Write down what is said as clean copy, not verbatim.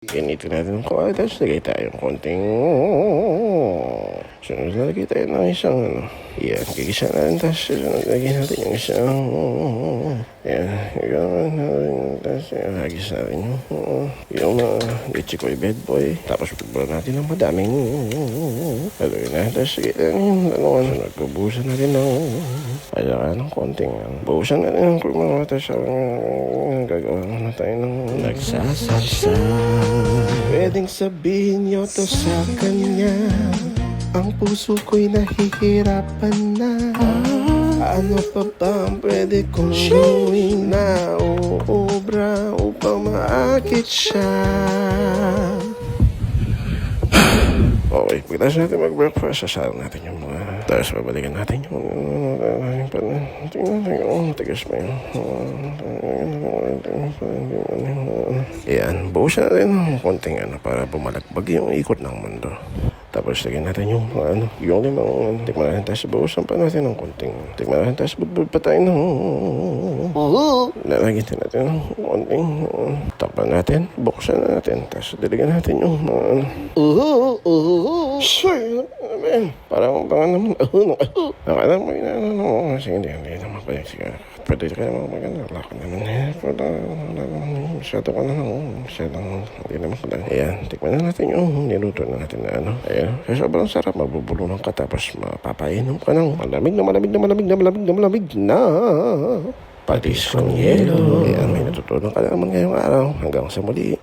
Ganito natin ang kuha. Tapos lagay tayong konting sunod lagay tayo ng isang yan, gigisa natin. Tapos sunod lagay natin yung isang yan, tapos hagis natin yung Ichikoy bed boy. Tapos pagbulan natin ng madaming lagay natin. Tapos sige natin sunod bubuhusan natin ng kailangan ng konting buhusan natin ng kurma. Tapos gagawa na tayo ng nagsasalsa. Pwedeng sabihin niyo to sa kanya, ang puso ko'y nahihirapan na. Ano pa ba ang pwede kong gawin na uubra upang maakit siya? Okay, pagkatapos natin mag-breakfast, sasarang natin yung mga... Tapos babalikan natin yung... Tigas pa yun. Ayan, buhusan natin ng konting para bumalagbag yung ikot ng mundo. Tapos lagyan natin yung yung limang tikman natin. Tapos buhusan pa natin ng konting tikman natin. Tapos budbud pa tayo ng lalagyan natin ng konting takpan natin. Buksan natin. Tapos dilagyan natin yung Sure, parang naman nakalang mo yun. Sige, hindi naman pala. Sige, pwede ka naman maganda. Wala ko naman masyado ka naman. Hindi naman pala. Ayan, tikman na natin yung niluto na natin na Ayan, kasi sobrang sarap. Magbubulungan ka tapos mapapainom ka ng malamig na patis kong yelo. Ayan, may natutunan ka naman ngayong araw. Hanggang sa muli.